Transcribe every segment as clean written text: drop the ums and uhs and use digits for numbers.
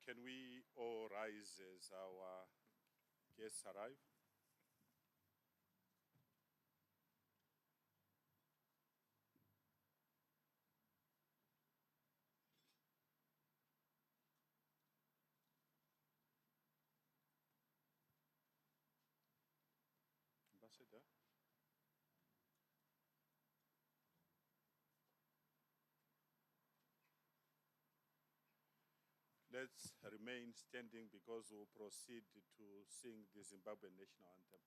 Can we all rise as our guests arrive? Ambassador? Let's remain standing because we'll proceed to sing the Zimbabwean national anthem.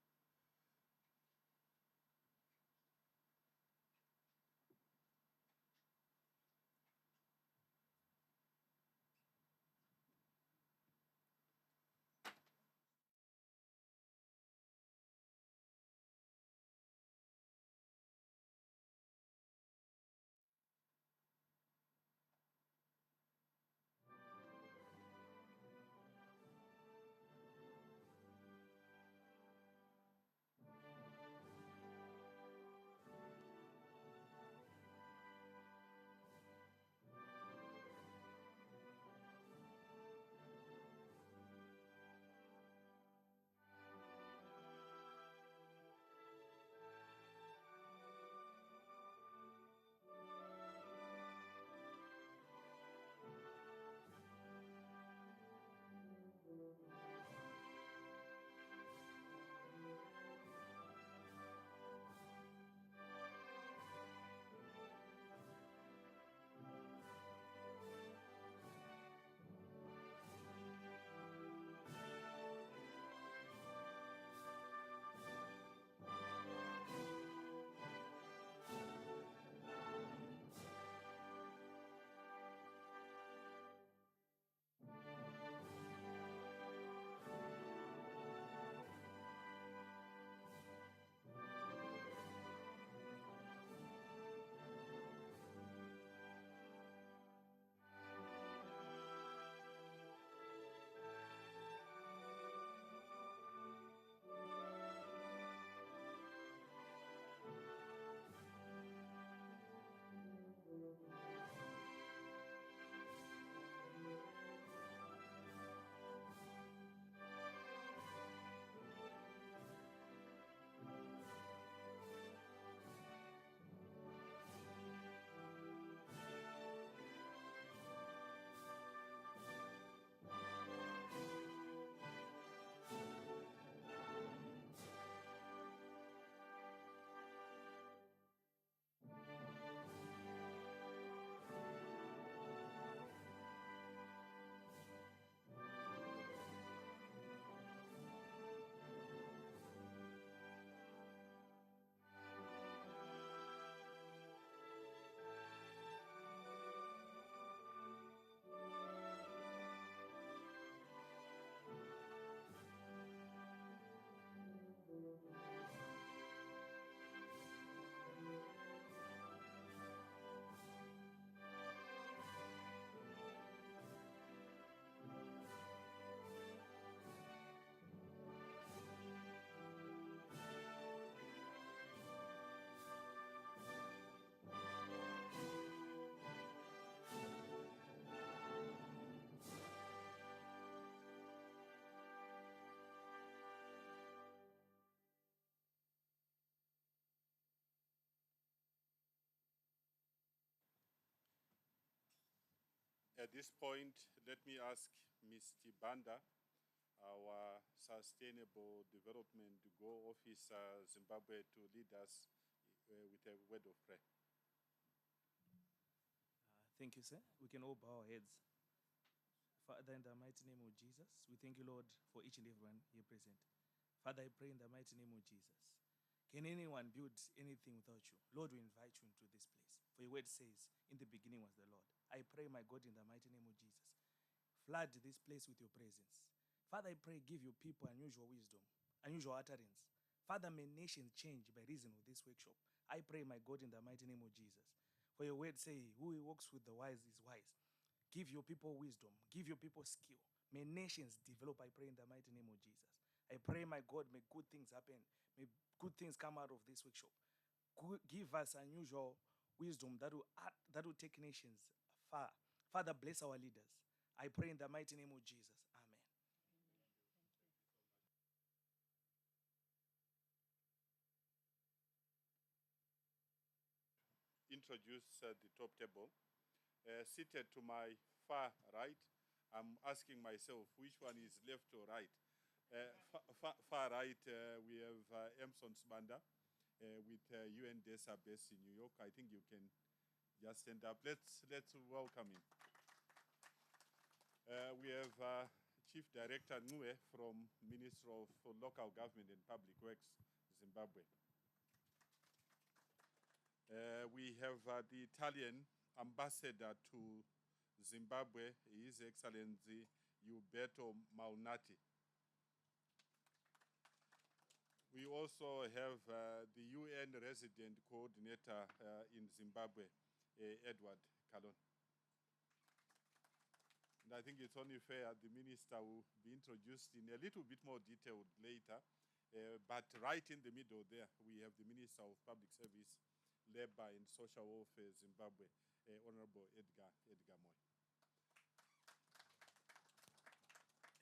At this point, let me ask Ms. Tibanda, our Sustainable Development Go Officer, Zimbabwe, to lead us with a word of prayer. Thank you, sir. We can all bow our heads. Father, in the mighty name of Jesus, we thank you, Lord, for each and everyone here present. Father, I pray in the mighty name of Jesus. Can anyone build anything without you? Lord, we invite you into this place. For your word says, in the beginning was the Lord. I pray, my God, in the mighty name of Jesus, flood this place with your presence. Father, I pray, give your people unusual wisdom, unusual utterance. Father, may nations change by reason of this workshop. I pray, my God, in the mighty name of Jesus. For your word say, who walks with the wise is wise. Give your people wisdom. Give your people skill. May nations develop, I pray, in the mighty name of Jesus. I pray, my God, may good things happen. May good things come out of this workshop. Give us unusual wisdom that will take nations far. Father, bless our leaders. I pray in the mighty name of Jesus. Amen. Introduce the top table. Seated to my far right, I'm asking myself which one is left or right. Far right, we have Emson Sbanda with UNDESA based in New York. I think you can just stand up. Let's welcome him. We have Chief Director Ngue from Ministry of Local Government and Public Works, Zimbabwe. We have the Italian ambassador to Zimbabwe, His Excellency Uberto Malnati. We also have the UN resident coordinator in Zimbabwe, Edward Kalon. And I think it's only fair the minister will be introduced in a little bit more detail later. But right in the middle there, we have the Minister of Public Service, Labor and Social Welfare, Zimbabwe, Honorable Edgar Moy.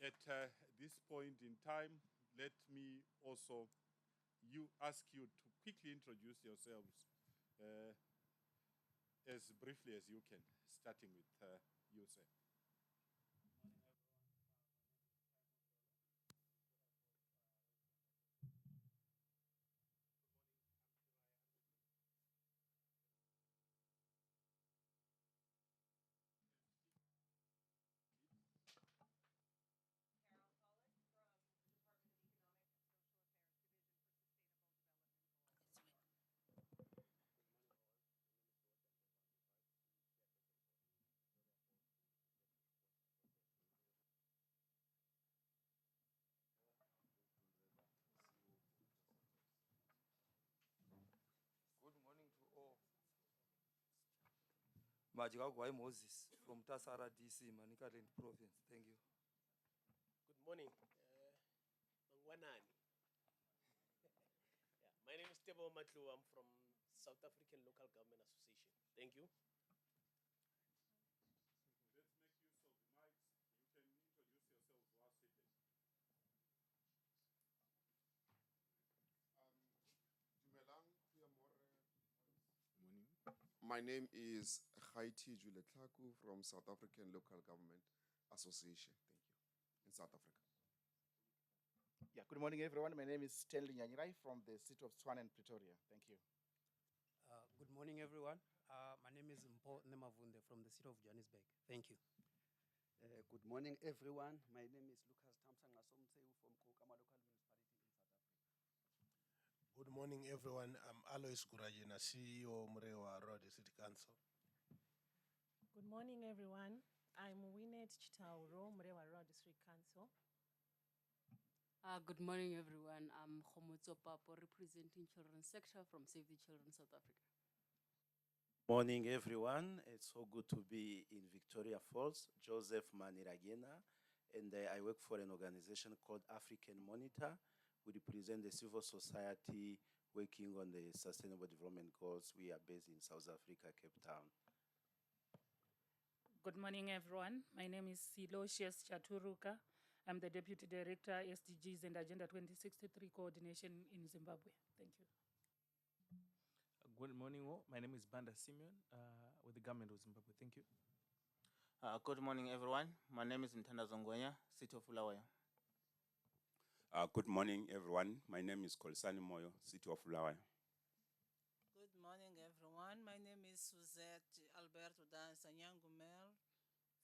At this point in time, let me also ask you to quickly introduce yourselves as briefly as you can, starting with you, sir. Good morning to all. Majigagwai Moses from Tasara, DC, Manicaland Province. Thank you. Good morning. Mangwanani. Yeah, my name is Tebo Matlu. I'm from South African Local Government Association. Thank you. Let's make use of the mics. You can introduce yourselves while seated. Morning. My name is Haiti Juletlaku from South African Local Government Association. Thank you. In South Africa. Yeah, good morning, everyone. My name is Stanley Nyanyirai from the city of Tshwane and Pretoria. Thank you. Good morning, everyone. My name is Mpo Nemavunde from the city of Johannesburg. Thank you. Good morning, everyone. My name is Lucas Tamsanga Somseu from Kokama Local Municipality in South Africa. Good morning, everyone. I'm Alois Gurajina, CEO Mrewa Road City Council. Good morning, everyone. I'm Winnet Chitauro, Mrewa Road District Council. Good morning, everyone. I'm Khomotso Papo, representing Children's Sector from Save the Children South Africa. Morning, everyone. It's so good to be in Victoria Falls. Joseph Maniragena, and I work for an organization called African Monitor. We represent the civil society working on the Sustainable Development Goals. We are based in South Africa, Cape Town. Good morning, everyone. My name is Silosius Chaturuka. I'm the Deputy Director, SDGs and Agenda 2063 Coordination in Zimbabwe. Thank you. Good morning, all. My name is Banda Simeon with the government of Zimbabwe. Thank you. Good morning, everyone. My name is Ntanda Zongwenya, City of Bulawayo. Good morning, everyone. My name is Kolisani Moyo, City of Bulawayo. Good morning, everyone. My name is Suzette Alberto Danza Nyangumel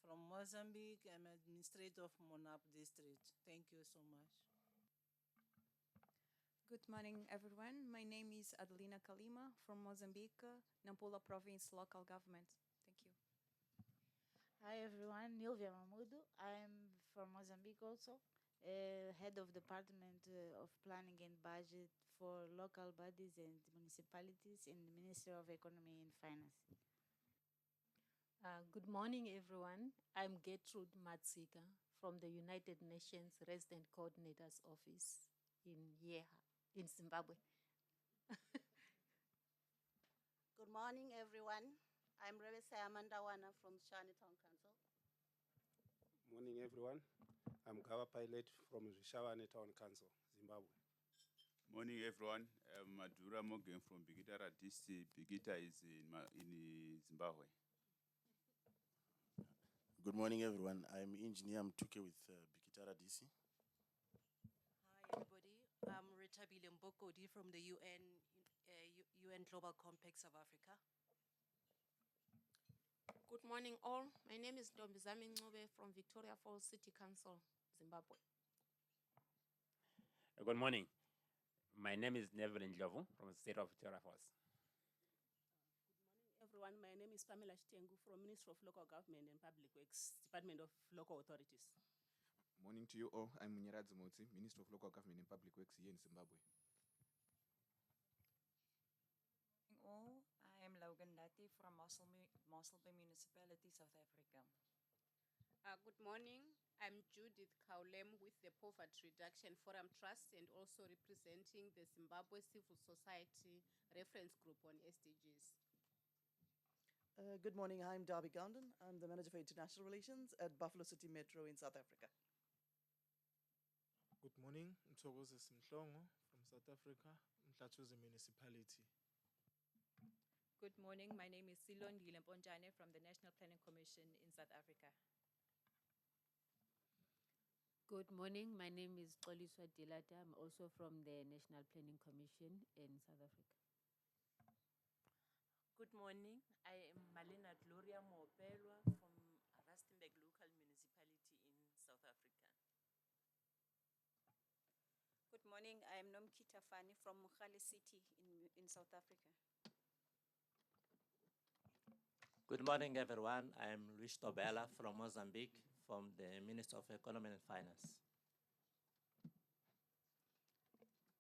from Mozambique. I'm administrator of Monap District. Thank you so much. Good morning, everyone. My name is Adelina Kalima from Mozambique, Nampula Province Local Government. Thank you. Hi, everyone. Nilvia Mamudu. I'm from Mozambique also, head of Department of Planning and Budget for local bodies and municipalities in the Ministry of Economy and Finance. Good morning, everyone. I'm Gertrude Matsika from the United Nations Resident Coordinator's Office in Yeha, in Zimbabwe. Good morning, everyone. I'm Rebesa Amanda Wana from Shani Town Council. morning, everyone. I'm Gawa Pilot from Rishawane Town Council, Zimbabwe. Morning, everyone. I'm Madura Mogen from Bigitara district. Bigita is in Zimbabwe. Good morning, everyone. I'm Engineer Mtuke with Bikitara DC. Hi, everybody. I'm Rita Bilembokodi from the UN Global Compact South Africa. Good morning, all. My name is Ntombizami Ncube from Victoria Falls City Council, Zimbabwe. Good morning. My name is Neville Ndlovu from the state of Victoria Falls. Everyone, my name is Pamela Shtengu from Ministry of Local Government and Public Works, Department of Local Authorities. Morning to you all. I'm Munyeradzi Motsi, Minister of Local Government and Public Works here in Zimbabwe. All, I am Logan Dati from Mossel Bay Municipality, South Africa. Good morning. I'm Judith Kaulem with the Poverty Reduction Forum Trust and also representing the Zimbabwe Civil Society Reference Group on SDGs. Good morning, I'm Darby Gounden. I'm the Manager for International Relations at Buffalo City Metro in South Africa. Good morning, Mthokoze Simhlongo from South Africa, Mhlathuze Municipality. Good morning, my name is Silon Gilemponjane from the National Planning Commission in South Africa. Good morning, my name is Xoliswa Dilata. I'm also from the National Planning Commission in South Africa. Good morning. I am Malena Gloria Mopelwa from Rustenburg Local Municipality in South Africa. Good morning. I am Nomkita Fani from Mohale City in South Africa. Good morning, everyone. I am Luis Tobela from Mozambique, from the Ministry of Economy and Finance.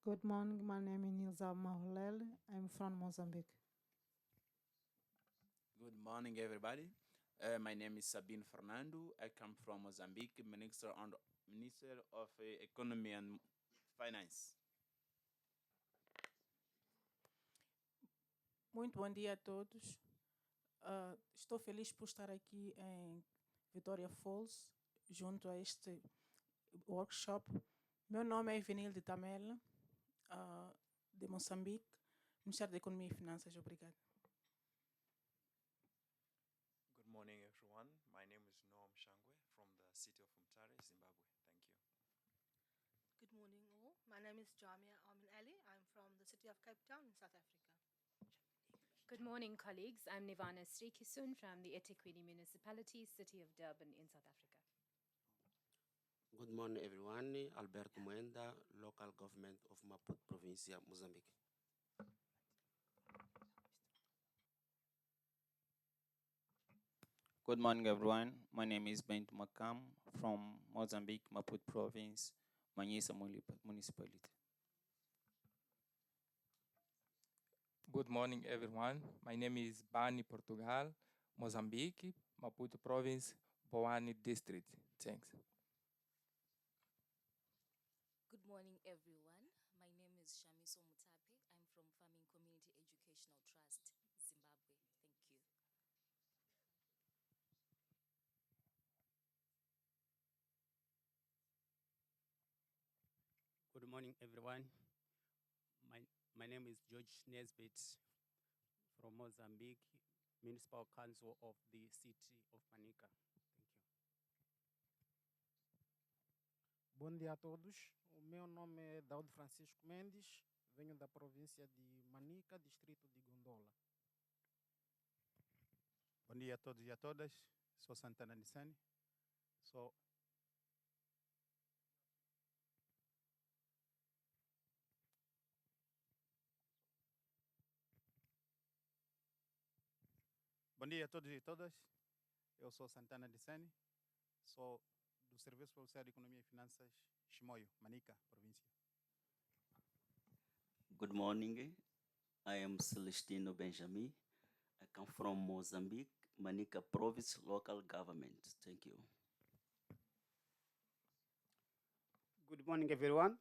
Good morning. My name is Nilza Mahulel. I'm from Mozambique. Good morning, everybody. My name is Sabine Fernando. I come from Mozambique, Minister of Economy and Finance. Muito bom dia a todos. Estou feliz por estar aqui em Victoria Falls, junto a este workshop. Meu nome é Evenilde Tamela, de Moçambique, Ministério da Economia e Finanças. Obrigada. Good morning, everyone. My name is Noam Shangwe from the city of Mutare, Zimbabwe. Thank you. Good morning, all. My name is Jamia Amin Ali. I'm from the city of Cape Town in South Africa. Good morning, colleagues. I'm Nivana Srikisun from the eThekwini Municipality, City of Durban in South Africa. Good morning, everyone. Alberto Mwenda, Local Government of Maputo Provincia, Mozambique. Good morning, everyone. My name is Bent Makam from Mozambique, Maputo Province, Manyisa Municipality. Good morning, everyone. My name is Bani Portugal, Mozambique, Maputo Province, Boani District. Thanks. Good morning, everyone. My name is Shamiso Mutape. I'm from Farming Community Educational Trust, Zimbabwe. Thank you. Good morning, everyone. My name is George Nesbitt from Mozambique, Municipal Council of the City of Manica. Thank you. Bom dia a todos. O meu nome é Daudo Francisco Mendes. Venho da província de Manica, distrito de Gondola. Bom dia a todos e a todas. Sou Santana Nissani. Bom dia a todos e todas. Eu sou Santana Nissani. Sou do Serviço Policial de Economia e Finanças, Chimoio, Manica, província. Good morning. I am Celestino Benjamin. I come from Mozambique, Manica Province Local Government. Thank you. Good morning, everyone.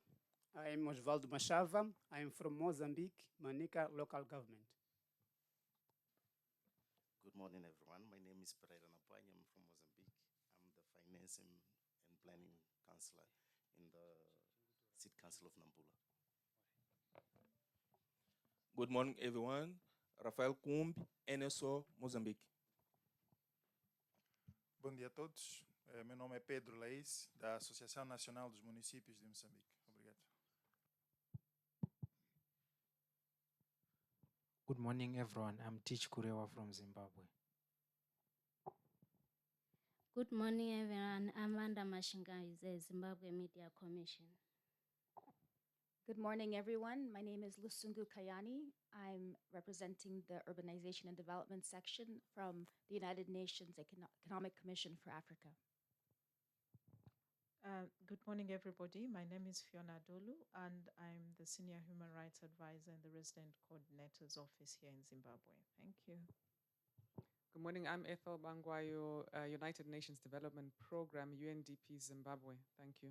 I am Osvaldo Machava. I am from Mozambique, Manica Local Government. Good morning, everyone. My name is Pereira Napai. I'm from Mozambique. I'm the Finance and Planning Councillor in the City Council of Nampula. Good morning, everyone. Rafael Kumbi, NSO, Mozambique. Bom dia a todos. Meu nome é Pedro Laís, da Associação Nacional dos Municípios de Moçambique. Obrigado. Good morning, everyone. I'm Teach Kurewa from Zimbabwe. Good morning, everyone. I'm Amanda Mashinga, the Zimbabwe Media Commission. Good morning, everyone. My name is Lusungu Kayani. I'm representing the Urbanization and Development section from the United Nations Economic Commission for Africa. Good morning, everybody. My name is Fiona Dolu, and I'm the Senior Human Rights Advisor in the Resident Coordinator's Office here in Zimbabwe. Thank you. Good morning. I'm Ethel Bangwayo, United Nations Development Program, UNDP Zimbabwe. Thank you.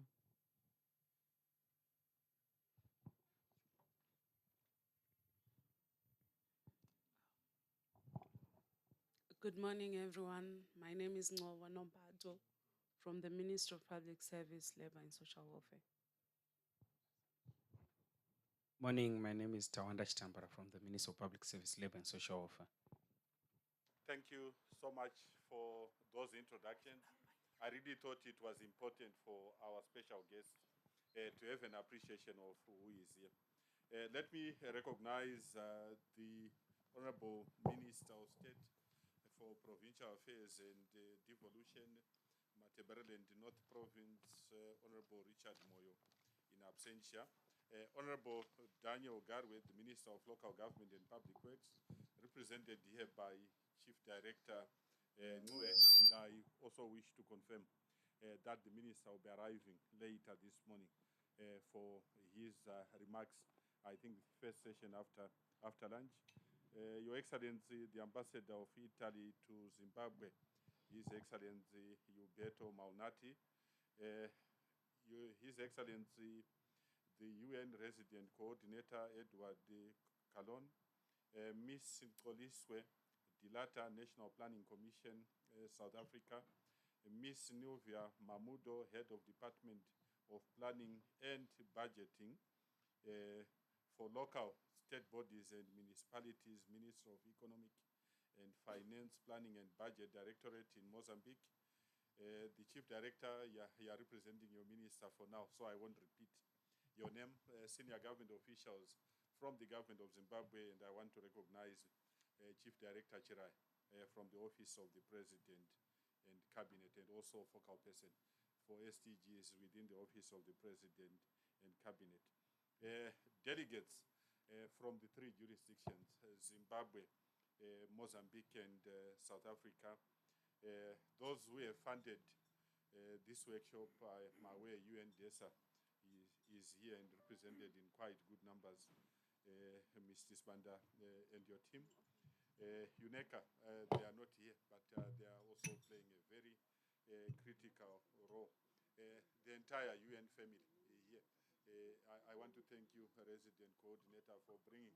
Good morning, everyone. My name is Ngowa Nombato from the Ministry of Public Service, Labor and Social Welfare. Morning, my name is Tawanda Chitambara from the Ministry of Public Service, Labor and Social Welfare. Thank you so much for those introductions. I really thought it was important for our special guest to have an appreciation of who is here. Let me recognize the Honorable Minister of State for Provincial Affairs and Devolution, Matabeleland North Province, Honorable Richard Moyo, in absentia. Honorable Daniel Garwe, the Minister of Local Government and Public Works, represented here by Chief Director Nue. And I also wish to confirm that the Minister will be arriving later this morning for his remarks, I think the first session after lunch. Your Excellency, the Ambassador of Italy to Zimbabwe, His Excellency Uberto Maunati, His Excellency the UN Resident Coordinator Edward Kalon, Ms. Koliswe Dilata, National Planning Commission, South Africa, Ms. Nuvia Mamudo, Head of Department of Planning and Budgeting for local state bodies and municipalities, Minister of Economic and Finance, Planning and Budget Directorate in Mozambique. The Chief Director, you are representing your minister for now, so I won't repeat your name. Senior government officials from the government of Zimbabwe, and I want to recognize Chief Director Chirai from the Office of the President and Cabinet, and also focal person for SDGs within the Office of the President and Cabinet. Delegates from the three jurisdictions, Zimbabwe, Mozambique, and South Africa. Those who have funded this workshop, I'm aware UNDESA is here and represented in quite good numbers. Mr. Spanda and your team. UNECA, they are not here, but they are also playing a very critical role. The entire UN family here. I want to thank you, Resident Coordinator, for bringing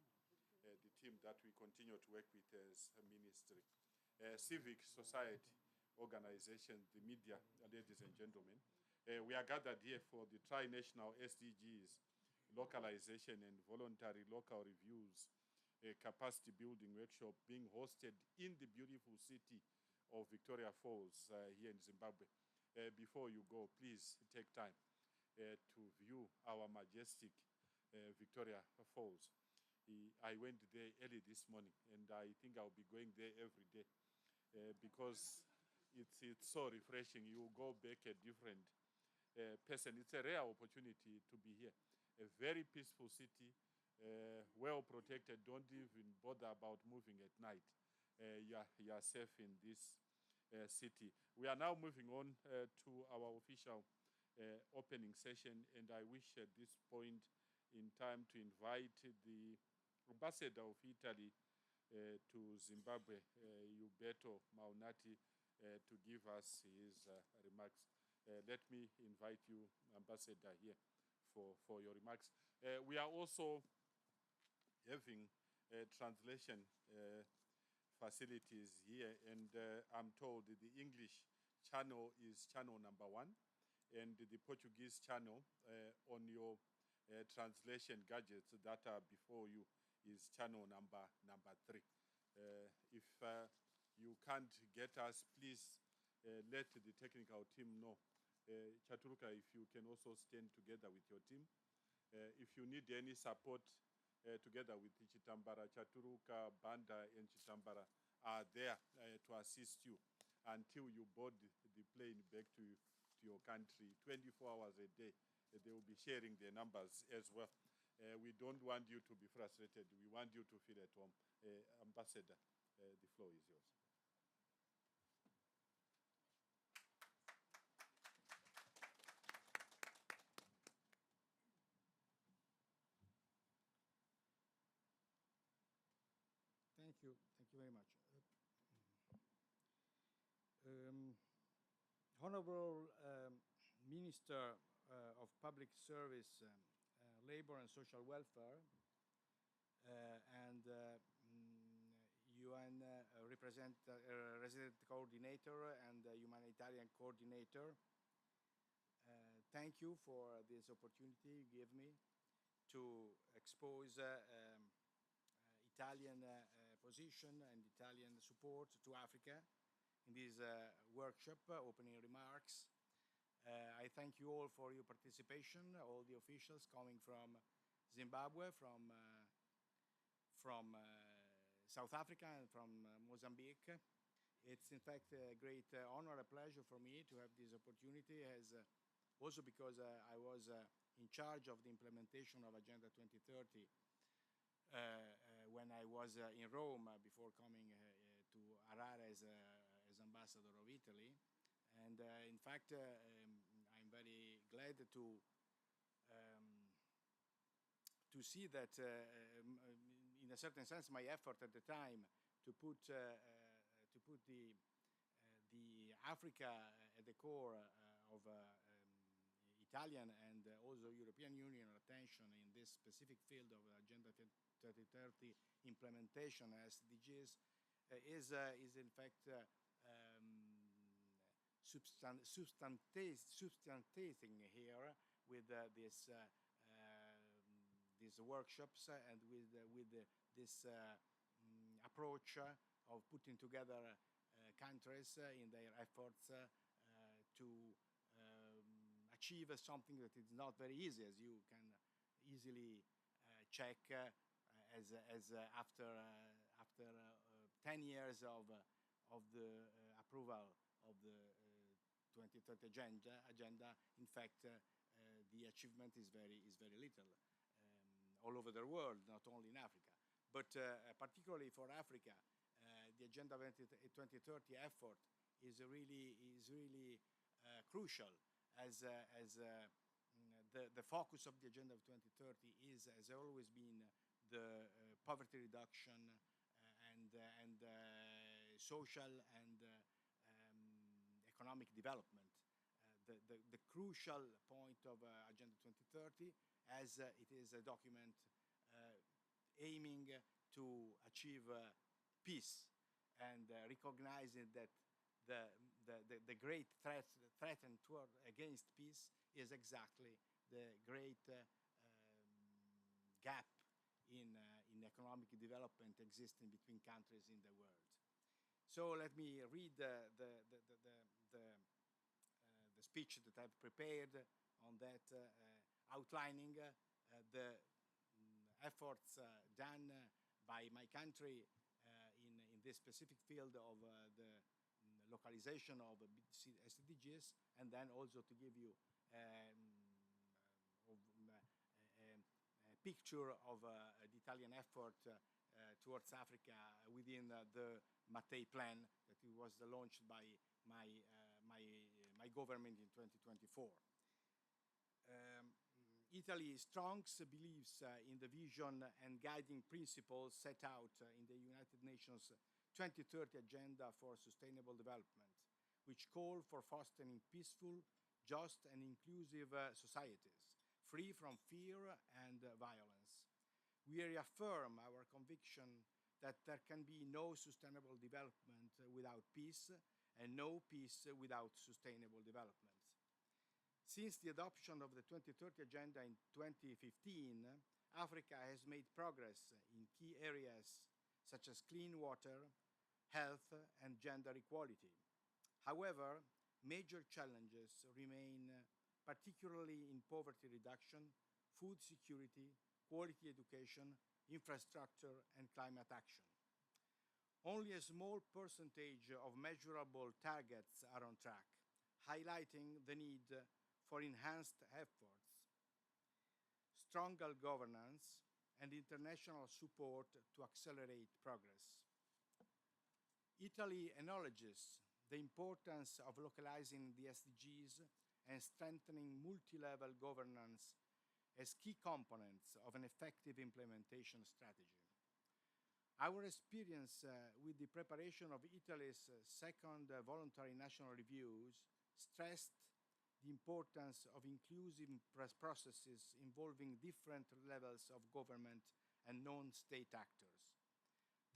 the team that we continue to work with as a ministry. Civic society organizations, the media, ladies and gentlemen. We are gathered here for the Trinational SDGs, Localization and Voluntary Local Reviews, a capacity building workshop being hosted in the beautiful city of Victoria Falls here in Zimbabwe. Before you go, please take time to view our majestic Victoria Falls. I went there early this morning, and I think I'll be going there every day because it's so refreshing. You go back a different person. It's a rare opportunity to be here. A very peaceful city, well protected. Don't even bother about moving at night. You are safe in this city. We are now moving on to our official opening session, and I wish at this point in time to invite the Ambassador of Italy to Zimbabwe, Uberto Maunati, to give us his remarks. Let me invite you, Ambassador, here for your remarks. We are also having translation facilities here, and I'm told the English channel is channel number 1, and the Portuguese channel on your translation gadgets that are before you is channel number 3. If you can't get us, please let the technical team know. Chaturuka, if you can also stand together with your team. If you need any support together with Chitambara, Chaturuka, Banda, and Chitambara are there to assist you until you board the plane back to your country 24 hours a day. They will be sharing their numbers as well. We don't want you to be frustrated. We want you to feel at home. Ambassador, the floor is yours. Thank you. Thank you very much. Honorable Minister of Public Service, Labor and Social Welfare, and UN Resident Coordinator and Humanitarian Coordinator, thank you for this opportunity you gave me to expose Italian position and Italian support to Africa in this workshop, opening remarks. I thank you all for your participation, all the officials coming from Zimbabwe, from South Africa, and from Mozambique. It's in fact a great honor, a pleasure for me to have this opportunity, as also because I was in charge of the implementation of Agenda 2030 when I was in Rome before coming to Harare as ambassador of Italy. And in fact, I'm very glad to see that, in a certain sense, my effort at the time to put the Africa at the core of Italian and also European Union attention in this specific field of Agenda 2030 implementation, SDGs, is in fact substantiating here with these workshops and with this approach of putting together countries in their efforts to achieve something that is not very easy, as you can easily check as after 10 years of the approval of the 2030 agenda. In fact, the achievement is very little all over the world, not only in Africa, but particularly for Africa. The Agenda 2030 effort is really crucial, as the focus of the Agenda 2030 has always been the poverty reduction and social and economic development. The crucial point of Agenda 2030, as it is a document aiming to achieve peace and recognizing that the great threat against peace is exactly the great gap in economic development existing between countries in the world. So let me read the speech that I've prepared on that, outlining the efforts done by my country in this specific field of the localization of SDGs, and then also to give you a picture of the Italian effort towards Africa within the Mattei plan that was launched by my government in 2024. Italy strongly believes in the vision and guiding principles set out in the United Nations 2030 Agenda for Sustainable Development, which call for fostering peaceful, just and inclusive societies, free from fear and violence. We reaffirm our conviction that there can be no sustainable development without peace, and no peace without sustainable development. Since the adoption of the 2030 Agenda in 2015, Africa has made progress in key areas such as clean water, health, and gender equality. However, major challenges remain, particularly in poverty reduction, food security, quality education, infrastructure, and climate action. Only a small percentage of measurable targets are on track, highlighting the need for enhanced efforts, stronger governance, and international support to accelerate progress. Italy acknowledges the importance of localizing the SDGs and strengthening multi-level governance as key components of an effective implementation strategy. Our experience with the preparation of Italy's second voluntary national reviews stressed the importance of inclusive processes involving different levels of government and non-state actors.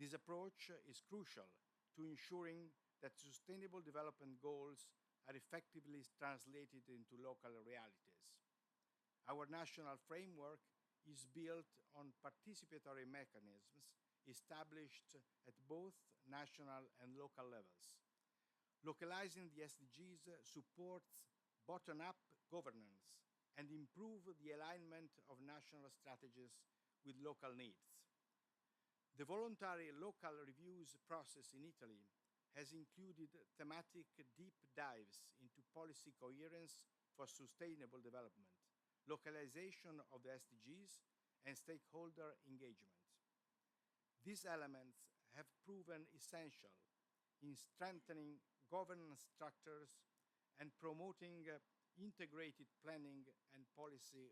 This approach is crucial to ensuring that sustainable development goals are effectively translated into local realities. Our national framework is built on participatory mechanisms established at both national and local levels. Localizing the SDGs supports bottom-up governance and improves the alignment of national strategies with local needs. The voluntary local reviews process in Italy has included thematic deep dives into policy coherence for sustainable development, localization of the SDGs, and stakeholder engagement. These elements have proven essential in strengthening governance structures and promoting integrated planning and policy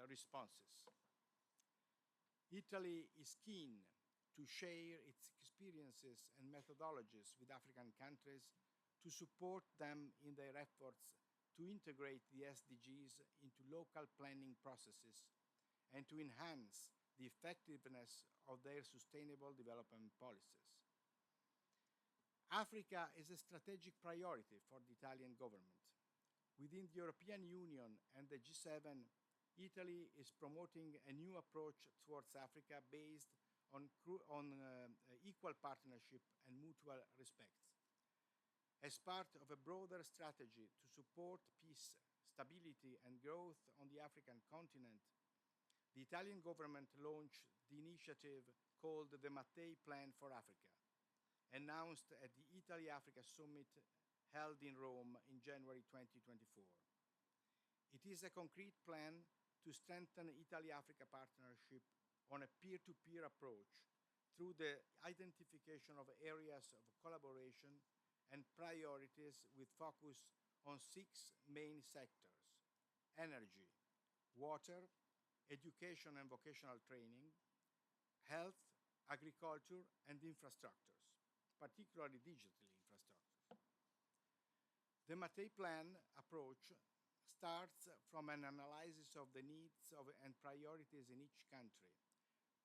responses. Italy is keen to share its experiences and methodologies with African countries to support them in their efforts to integrate the SDGs into local planning processes and to enhance the effectiveness of their sustainable development policies. Africa is a strategic priority for the Italian government. Within the European Union and the G7, Italy is promoting a new approach towards Africa based on equal partnership and mutual respect. As part of a broader strategy to support peace, stability, and growth on the African continent, the Italian government launched the initiative called the Mattei Plan for Africa, announced at the Italy-Africa Summit held in Rome in January 2024. It is a concrete plan to strengthen Italy-Africa partnership on a peer-to-peer approach through the identification of areas of collaboration and priorities with focus on 6 main sectors: energy, water, education and vocational training, health, agriculture, and infrastructures, particularly digital infrastructures. The Mattei Plan approach starts from an analysis of the needs and priorities in each country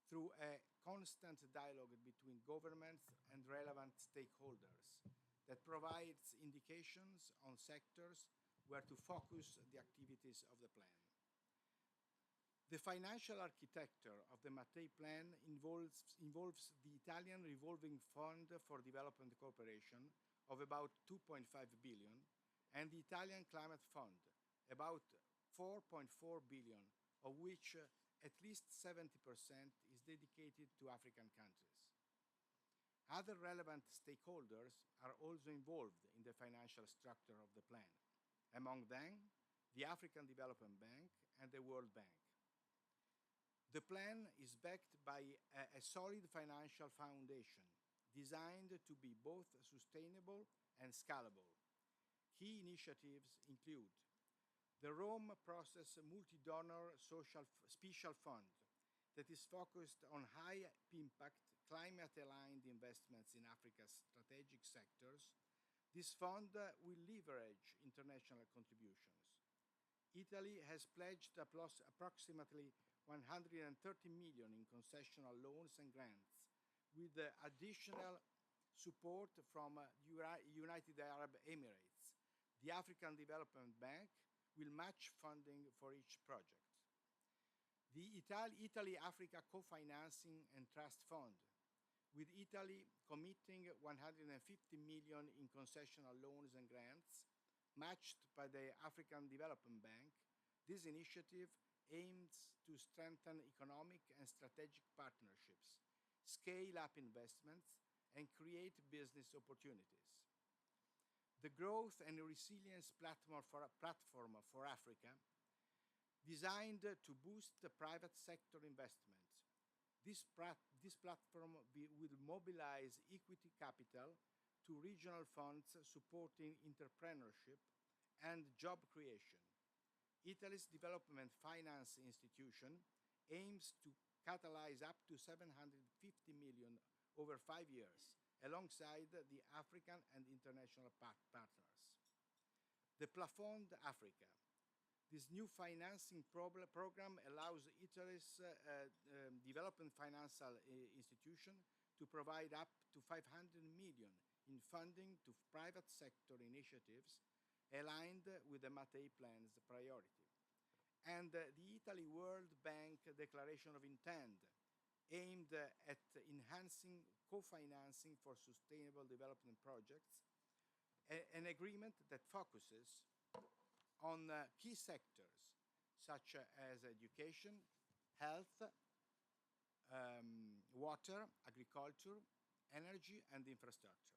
through a constant dialogue between governments and relevant stakeholders that provides indications on sectors where to focus the activities of the plan. The financial architecture of the Mattei Plan involves the Italian Revolving Fund for Development Cooperation of about 2.5 billion and the Italian Climate Fund, about 4.4 billion, of which at least 70% is dedicated to African countries. Other relevant stakeholders are also involved in the financial structure of the plan, among them the African Development Bank and the World Bank. The plan is backed by a solid financial foundation designed to be both sustainable and scalable. Key initiatives include the Rome Process Multi-Donor Special Fund that is focused on high-impact, climate-aligned investments in Africa's strategic sectors. This fund will leverage international contributions. Italy has pledged approximately 130 million in concessional loans and grants, with additional support from United Arab Emirates, the African Development Bank, will match funding for each project. The Italy-Africa Co-Financing and Trust Fund, with Italy committing 150 million in concessional loans and grants, matched by the African Development Bank. This initiative aims to strengthen economic and strategic partnerships, scale up investments, and create business opportunities. The Growth and Resilience Platform for Africa, designed to boost the private sector investment. This platform will mobilize equity capital to regional funds supporting entrepreneurship and job creation. Italy's Development Finance Institution aims to catalyze up to 750 million over 5 years, alongside the African and international partners. The Plafond Africa. This new financing program allows Italy's Development Financial Institution to provide up to 500 million in funding to private sector initiatives aligned with the Mattei Plan's priority. And the Italy World Bank Declaration of Intent, aimed at enhancing co-financing for sustainable development projects, an agreement that focuses on key sectors such as education, health, water, agriculture, energy, and infrastructure.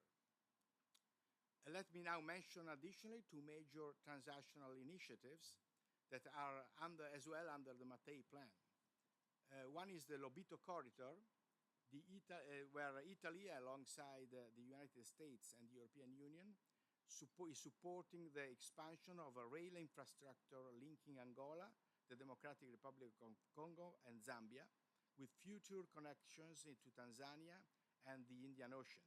Let me now mention additionally 2 major transactional initiatives that are as well under the Mattei Plan. One is the Lobito Corridor, where Italy, alongside the United States and the European Union, is supporting the expansion of a rail infrastructure linking Angola, the Democratic Republic of Congo, and Zambia, with future connections into Tanzania and the Indian Ocean.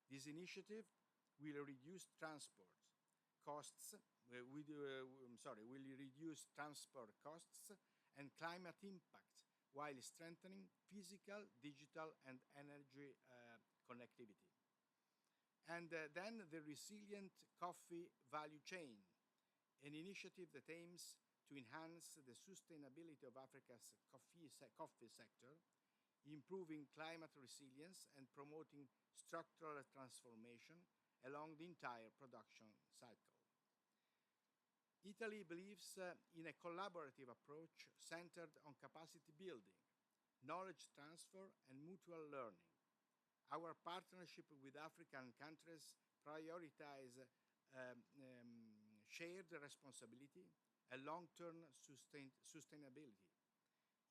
This initiative will reduce transport costs, and climate impact, while strengthening physical, digital, and energy connectivity. And then the Resilient Coffee Value Chain, an initiative that aims to enhance the sustainability of Africa's coffee sector, improving climate resilience and promoting structural transformation along the entire production cycle. Italy believes in a collaborative approach centered on capacity building, knowledge transfer, and mutual learning. Our partnership with African countries prioritize shared responsibility and long-term sustainability,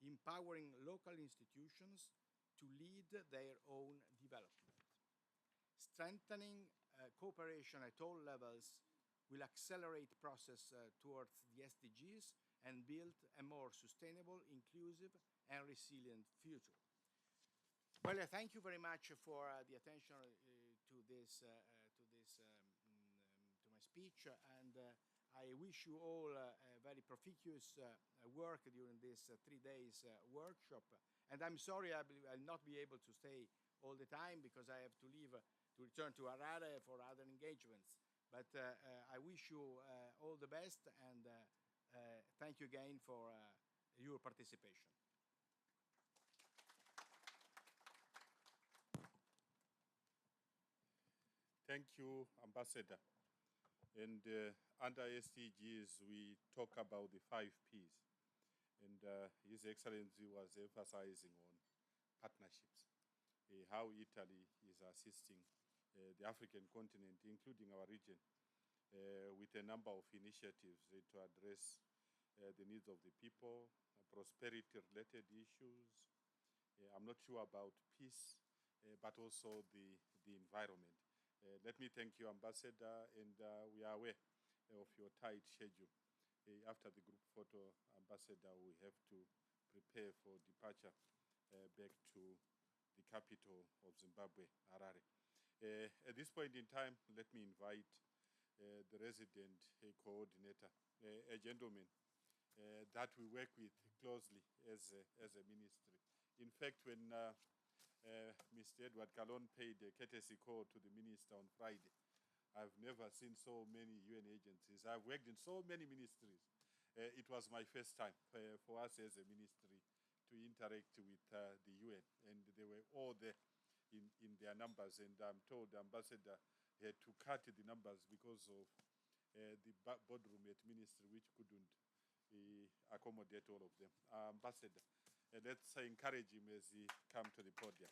empowering local institutions to lead their own development. Strengthening cooperation at all levels will accelerate process towards the SDGs and build a more sustainable, inclusive, and resilient future. Well, thank you very much for the attention to my speech, and I wish you all a very profuse work during this 3 days workshop. And I'm sorry I'll not be able to stay all the time because I have to leave to return to Harare for other engagements. But I wish you all the best, and thank you again for your participation. Thank you, Ambassador. And under SDGs, we talk about the 5 Ps. And His Excellency was emphasizing on partnerships, how Italy is assisting the African continent, including our region, with a number of initiatives to address the needs of the people, prosperity-related issues. I'm not sure about peace, but also the environment. Let me thank you, Ambassador, and we are aware of your tight schedule. After the group photo, Ambassador, we have to prepare for departure back to the capital of Zimbabwe, Harare. At this point in time, let me invite the resident coordinator, a gentleman that we work with closely as a ministry. In fact, when Mr. Edward Calon paid a courtesy call to the minister on Friday, I've never seen so many UN agencies. I've worked in so many ministries, it was my first time for us as a ministry to interact with the UN, and they were all there in their numbers, and I'm told the ambassador had to cut the numbers because of the boardroom at ministry, which couldn't accommodate all of them. Ambassador, let's encourage him as he come to the podium.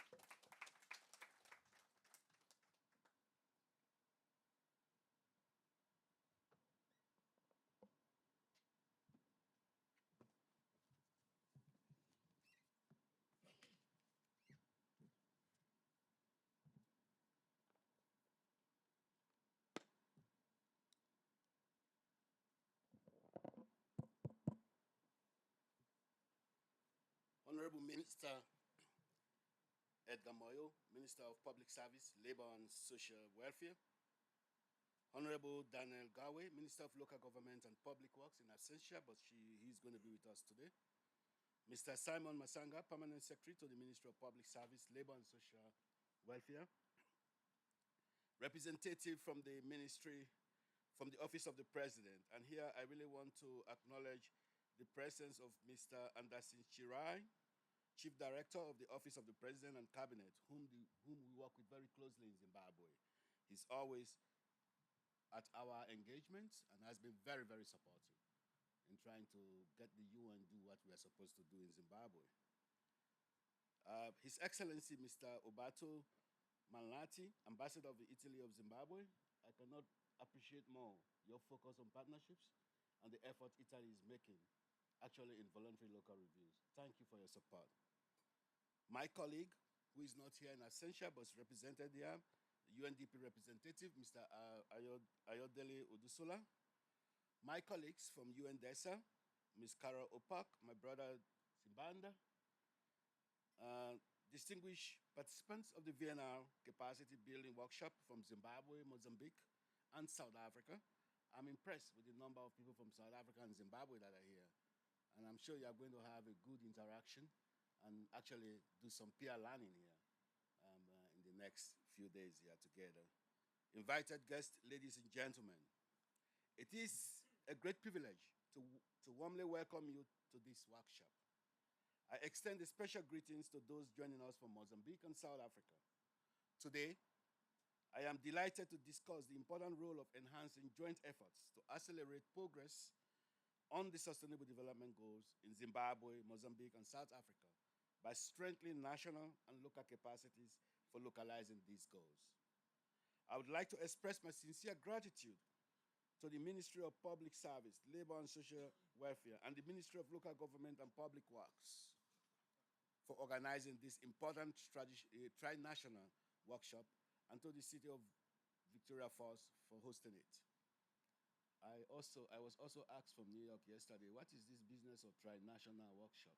Honorable Minister Edgar Moyo, Minister of Public Service, Labor and Social Welfare. Honorable Daniel Gawe, Minister of Local Government and Public Works in absentia, but he's going to be with us today. Mr. Simon Masanga, Permanent Secretary to the Ministry of Public Service, Labor and Social Welfare. Representative from the Ministry, from the Office of the President. And here I really want to acknowledge the presence of Mr. Anderson Chirai, Chief Director of the Office of the President and Cabinet, whom we work with very closely in Zimbabwe. He's always at our engagements and has been very, very supportive in trying to get the UN do what we are supposed to do in Zimbabwe. His Excellency, Mr. Obato Malnati, Ambassador of the Italy of Zimbabwe, I cannot appreciate more your focus on partnerships and the effort Italy is making, actually in voluntary local reviews. Thank you for your support. My colleague, who is not here in absentia but is represented here, the UNDP representative, Mr. Ayodele Odusula. My colleagues from UNDESA, Ms. Carol Opak, my brother Simbanda, distinguished participants of the VNR Capacity Building Workshop from Zimbabwe, Mozambique, and South Africa. I'm impressed with the number of people from South Africa and Zimbabwe that are here. And I'm sure you are going to have a good interaction and actually do some peer learning here in the next few days here together. Invited guests, ladies and gentlemen, it is a great privilege to warmly welcome you to this workshop. I extend a special greetings to those joining us from Mozambique and South Africa. Today, I am delighted to discuss the important role of enhancing joint efforts to accelerate progress on the Sustainable Development Goals in Zimbabwe, Mozambique, and South Africa by strengthening national and local capacities for localizing these goals. I would like to express my sincere gratitude to the Ministry of Public Service, Labor and Social Welfare, and the Ministry of Local Government and Public Works for organizing this important tri-national workshop, and to the city of Victoria Falls for hosting it. I was also asked from New York yesterday, what is this business of tri-national workshop?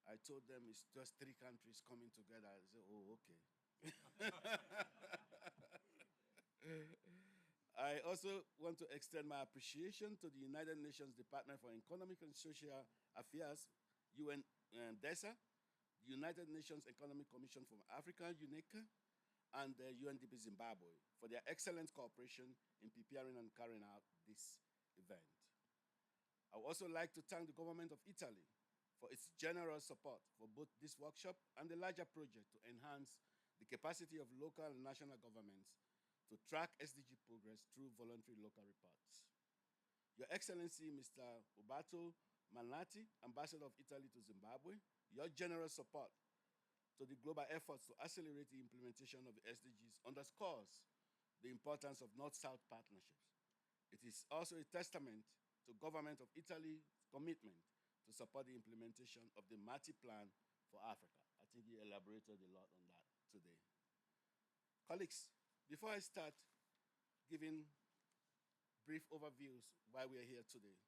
I told them it's just 3 countries coming together. I said, oh, okay. I also want to extend my appreciation to the United Nations Department for Economic and Social Affairs, UNDESA, the United Nations Economic Commission for Africa, UNECA, and the UNDP Zimbabwe for their excellent cooperation in preparing and carrying out this event. I would also like to thank the government of Italy for its generous support for both this workshop and the larger project to enhance the capacity of local and national governments to track SDG progress through voluntary local reports. Your Excellency, Mr. Obato Malnati, Ambassador of Italy to Zimbabwe, your generous support to the global efforts to accelerate the implementation of the SDGs underscores the importance of North-South partnerships. It is also a testament to government of Italy's commitment to support the implementation of the MATI plan for Africa. I think he elaborated a lot on that today. Colleagues, before I start giving brief overviews why we are here today,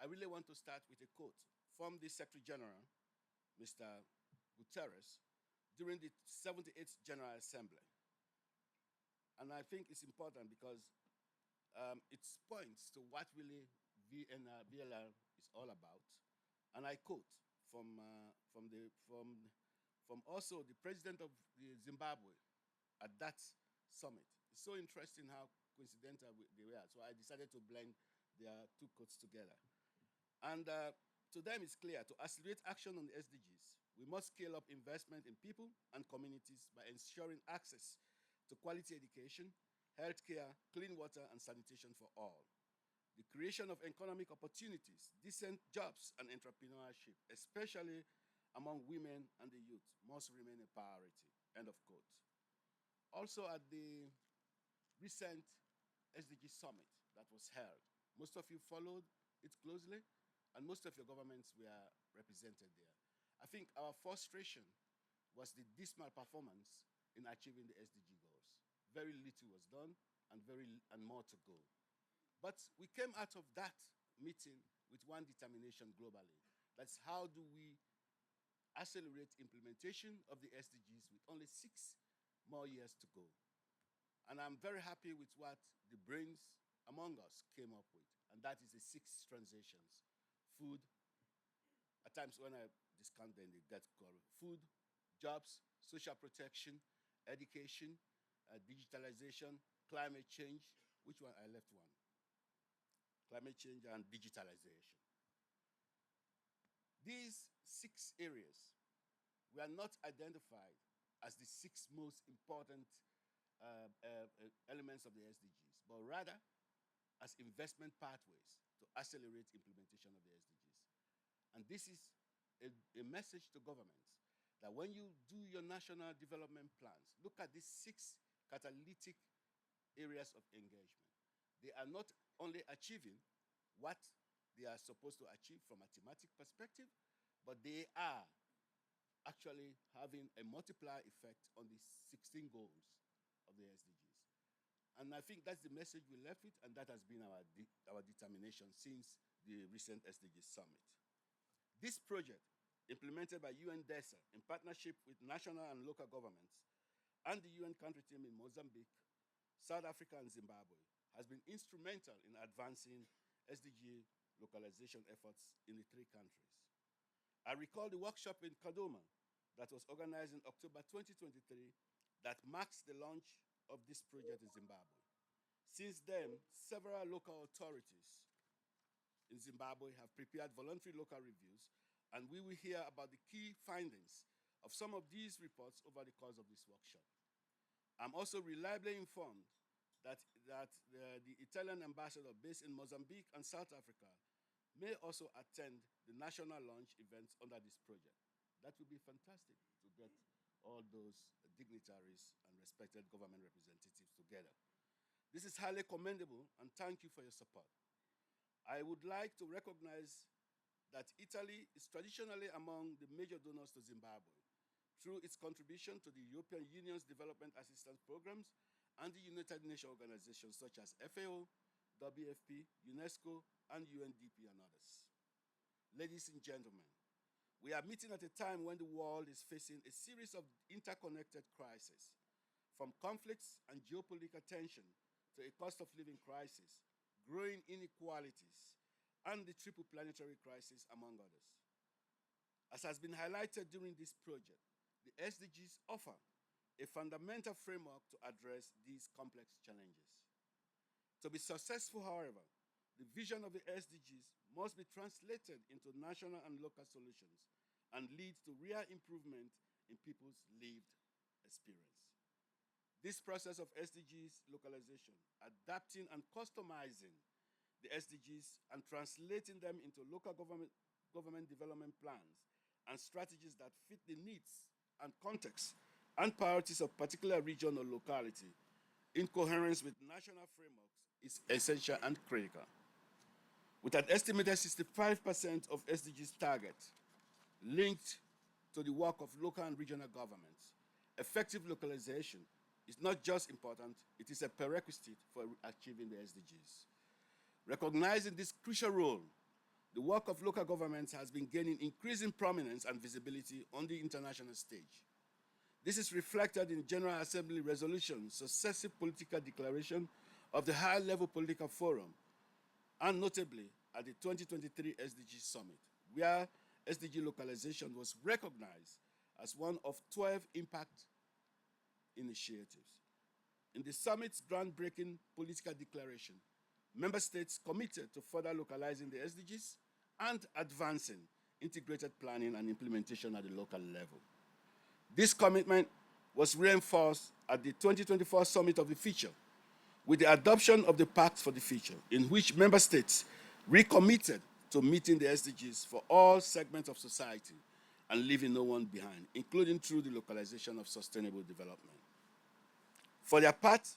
I really want to start with a quote from the Secretary General, Mr. Guterres, during the 78th General Assembly. And I think it's important because it points to what really VLR is all about. And I quote from also the president of the Zimbabwe at that summit. It's so interesting how coincidental they were. So I decided to blend their 2 quotes together. And to them, it's clear to accelerate action on the SDGs, we must scale up investment in people and communities by ensuring access to quality education, healthcare, clean water, and sanitation for all. The creation of economic opportunities, decent jobs, and entrepreneurship, especially among women and the youth, must remain a priority. End of quote. Also, at the recent SDG summit that was held, most of you followed it closely, and most of your governments were represented there. I think our frustration was the dismal performance in achieving the SDG goals. Very little was done, and more to go. But we came out of that meeting with one determination globally. That's how do we accelerate implementation of the SDGs with only 6 more years to go. And I'm very happy with what the brains among us came up with, and that is the 6 transitions. Food, at times when I discount them, they get called food, jobs, social protection, education, digitalization, climate change. Which one? I left one. Climate change and digitalization. These 6 areas were not identified as the 6 most important elements of the SDGs, but rather as investment pathways to accelerate implementation of the SDGs. And this is a message to governments that when you do your national development plans, look at these 6 catalytic areas of engagement. They are not only achieving what they are supposed to achieve from a thematic perspective, but they are actually having a multiplier effect on the 16 goals of the SDGs. And I think that's the message we left with, and that has been our determination since the recent SDG summit. This project, implemented by UNDESA in partnership with national and local governments and the UN country team in Mozambique, South Africa, and Zimbabwe, has been instrumental in advancing SDG localization efforts in the 3 countries. I recall the workshop in Kadoma that was organized in October 2023 that marks the launch of this project in Zimbabwe. Since then, several local authorities in Zimbabwe have prepared voluntary local reviews, and we will hear about the key findings of some of these reports over the course of this workshop. I'm also reliably informed that the Italian ambassador based in Mozambique and South Africa may also attend the national launch events under this project. That would be fantastic to get all those dignitaries and respected government representatives together. This is highly commendable, and thank you for your support. I would like to recognize that Italy is traditionally among the major donors to Zimbabwe through its contribution to the European Union's development assistance programs and the United Nations organizations such as FAO, WFP, UNESCO, and UNDP, and others. Ladies and gentlemen, we are meeting at a time when the world is facing a series of interconnected crises, from conflicts and geopolitical tension to a cost of living crisis, growing inequalities, and the triple planetary crisis, among others. As has been highlighted during this project, the SDGs offer a fundamental framework to address these complex challenges. To be successful, however, the vision of the SDGs must be translated into national and local solutions and lead to real improvement in people's lived experience. This process of SDGs localization, adapting and customizing the SDGs and translating them into local government development plans and strategies that fit the needs and context and priorities of particular region or locality in coherence with national frameworks is essential and critical. With an estimated 65% of SDGs target linked to the work of local and regional governments, effective localization is not just important, it is a prerequisite for achieving the SDGs. Recognizing this crucial role, the work of local governments has been gaining increasing prominence and visibility on the international stage. This is reflected in General Assembly resolutions, successive political declaration of the high-level political forum, and notably at the 2023 SDG Summit, where SDG localization was recognized as one of 12 impact initiatives. In the summit's groundbreaking political declaration, member states committed to further localizing the SDGs and advancing integrated planning and implementation at the local level. This commitment was reinforced at the 2024 Summit of the Future with the adoption of the Pact for the Future, in which member states recommitted to meeting the SDGs for all segments of society and leaving no one behind, including through the localization of sustainable development. For their part,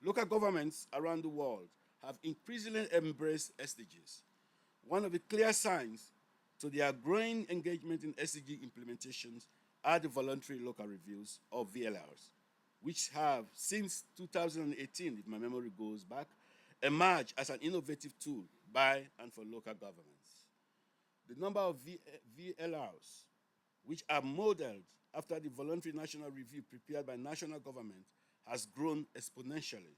local governments around the world have increasingly embraced SDGs. One of the clear signs to their growing engagement in SDG implementations are the voluntary local reviews, or VLRs, which have, since 2018, if my memory goes back, emerged as an innovative tool by and for local governments. The number of VLRs, which are modeled after the voluntary national review prepared by national government, has grown exponentially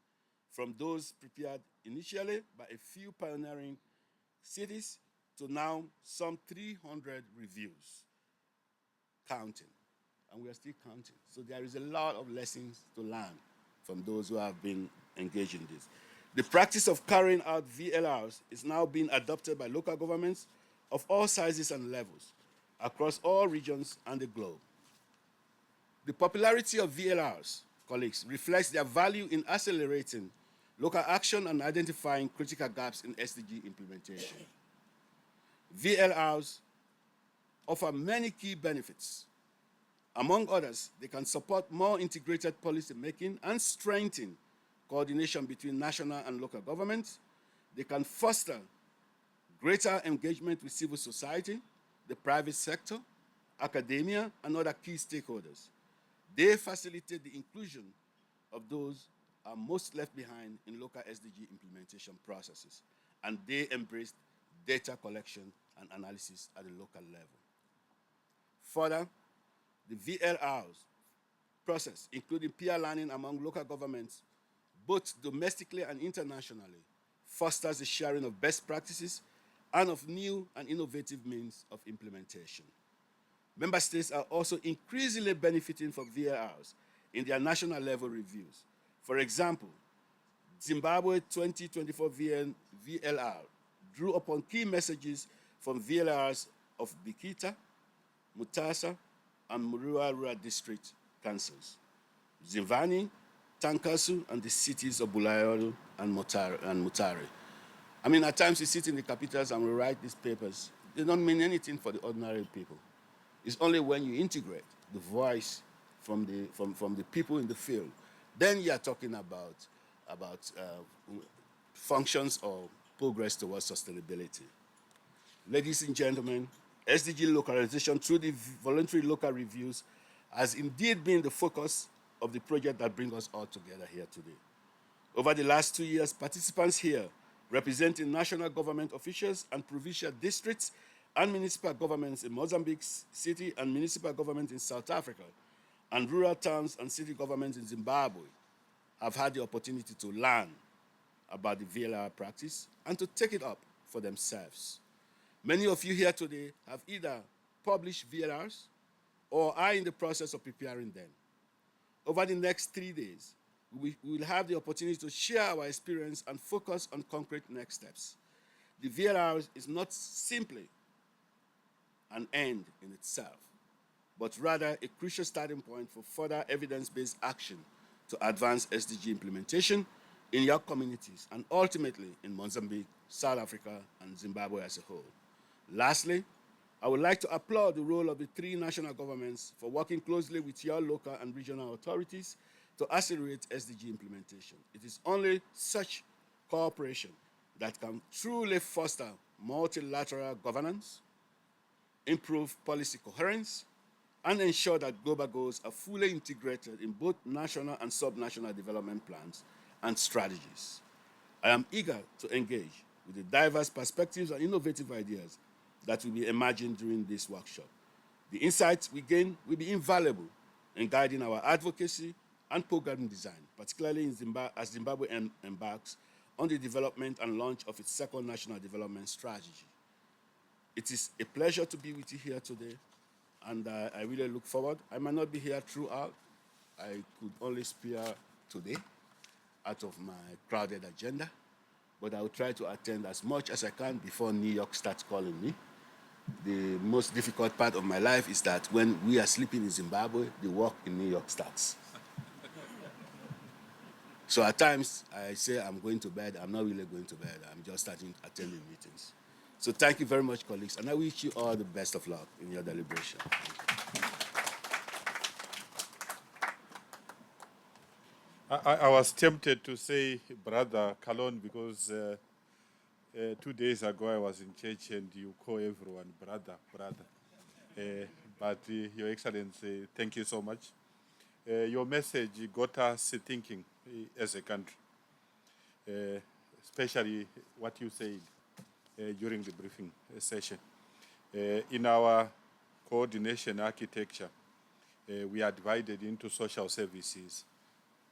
from those prepared initially by a few pioneering cities to now some 300 reviews, counting. And we are still counting. So there is a lot of lessons to learn from those who have been engaged in this. The practice of carrying out VLRs is now being adopted by local governments of all sizes and levels across all regions and the globe. The popularity of VLRs, colleagues, reflects their value in accelerating local action and identifying critical gaps in SDG implementation. VLRs offer many key benefits. Among others, they can support more integrated policy making and strengthen coordination between national and local governments. They can foster greater engagement with civil society, the private sector, academia, and other key stakeholders. They facilitate the inclusion of those who are most left behind in local SDG implementation processes, and they embrace data collection and analysis at the local level. Further, the VLRs process, including peer learning among local governments, both domestically and internationally, fosters the sharing of best practices and of new and innovative means of implementation. Member states are also increasingly benefiting from VLRs in their national level reviews. For example, Zimbabwe 2024 VLR drew upon key messages from VLRs of Bikita, Mutasa, and Murua Rural District Councils, Zimvani, Tankasu, and the cities of Bulawayo and Mutare. I mean, at times we sit in the capitals and we write these papers. They don't mean anything for the ordinary people. It's only when you integrate the voice from the people in the field, then you are talking about functions or progress towards sustainability. Ladies and gentlemen, SDG localization through the voluntary local reviews has indeed been the focus of the project that brings us all together here today. Over the last 2 years, participants here, representing national government officials and provincial districts and municipal governments in Mozambique City and municipal government in South Africa, and rural towns and city governments in Zimbabwe, have had the opportunity to learn about the VLR practice and to take it up for themselves. Many of you here today have either published VLRs or are in the process of preparing them. Over the next 3 days, we will have the opportunity to share our experience and focus on concrete next steps. The VLR is not simply an end in itself, but rather a crucial starting point for further evidence-based action to advance SDG implementation in your communities and ultimately in Mozambique, South Africa, and Zimbabwe as a whole. Lastly, I would like to applaud the role of the 3 national governments for working closely with your local and regional authorities to accelerate SDG implementation. It is only such cooperation that can truly foster multilateral governance, improve policy coherence, and ensure that global goals are fully integrated in both national and subnational development plans and strategies. I am eager to engage with the diverse perspectives and innovative ideas that will be emerging during this workshop. The insights we gain will be invaluable in guiding our advocacy and program design, particularly as Zimbabwe embarks on the development and launch of its second national development strategy. It is a pleasure to be with you here today, and I really look forward. I might not be here throughout. I could only spare today out of my crowded agenda, but I will try to attend as much as I can before New York starts calling me. The most difficult part of my life is that when we are sleeping in Zimbabwe, the work in New York starts. So at times, I say I'm going to bed. I'm not really going to bed. I'm just starting attending meetings. So thank you very much, colleagues, and I wish you all the best of luck in your deliberation. I was tempted to say Brother Kalon because 2 days ago I was in church and you call everyone brother. But Your Excellency, thank you so much. Your message got us thinking as a country, especially what you said during the briefing session. In our coordination architecture, we are divided into social services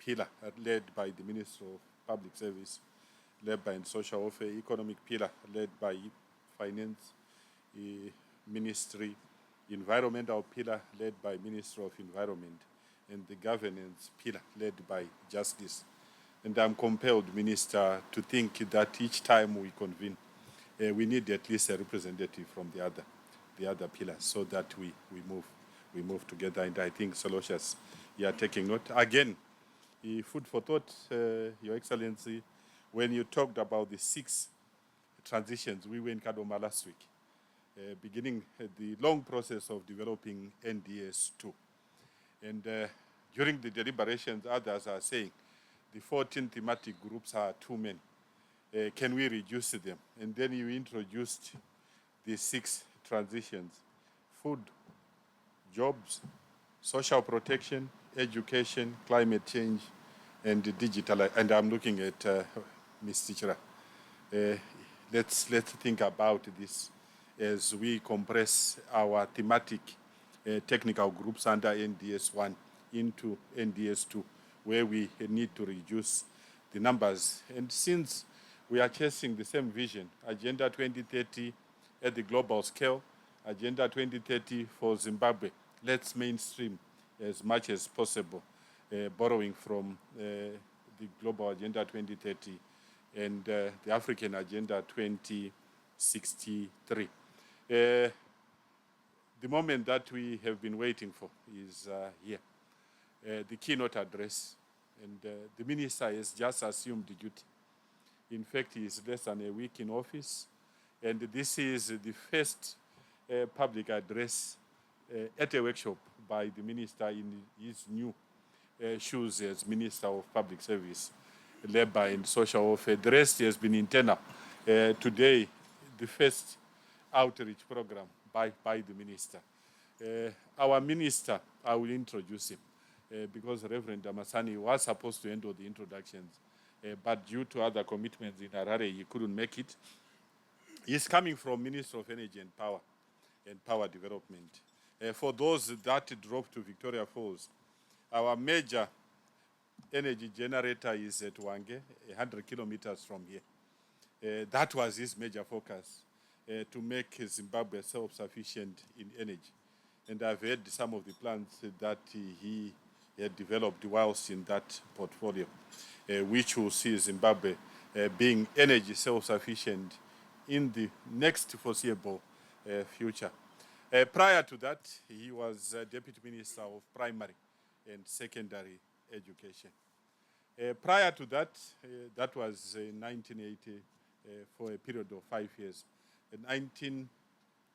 pillar led by the Minister of Public Service, led by Social Welfare, economic pillar led by Finance Ministry, environmental pillar led by Minister of Environment, and the governance pillar led by Justice. And I'm compelled, Minister, to think that each time we convene, we need at least a representative from the other pillars so that we move together. And I think, Solocious, you are taking note. Again, food for thought, Your Excellency, when you talked about the 6 transitions, we were in Kadoma last week, beginning the long process of developing NDS2. And during the deliberations, others are saying the 14 thematic groups are too many. Can we reduce them? And then you introduced the 6 transitions: food, jobs, social protection, education, climate change, and digital. And I'm looking at Ms. Tichera. Let's think about this as we compress our thematic technical groups under NDS1 into NDS2, where we need to reduce the numbers. And since we are chasing the same vision, Agenda 2030 at the global scale, Agenda 2030 for Zimbabwe, let's mainstream as much as possible, borrowing from the Global Agenda 2030 and the African Agenda 2063. The moment that we have been waiting for is here, the keynote address. And the minister has just assumed duty. In fact, he is less than a week in office. And this is the first public address at a workshop by the minister in his new shoes as Minister of Public Service, Labor and Social Welfare. The rest has been internal. Today, the first outreach program by the minister. Our minister, I will introduce him because Reverend Damasani was supposed to handle the introductions, but due to other commitments in Harare, he couldn't make it. He's coming from Minister of Energy and Power Development. For those that drove to Victoria Falls, our major energy generator is at Wange, 100 kilometers from here. That was his major focus, to make Zimbabwe self-sufficient in energy. And I've heard some of the plans that he had developed whilst in that portfolio, which will see Zimbabwe being energy self-sufficient in the next foreseeable future. Prior to that, he was Deputy Minister of Primary and Secondary Education. Prior to that, that was in 1980 for a period of 5 years. In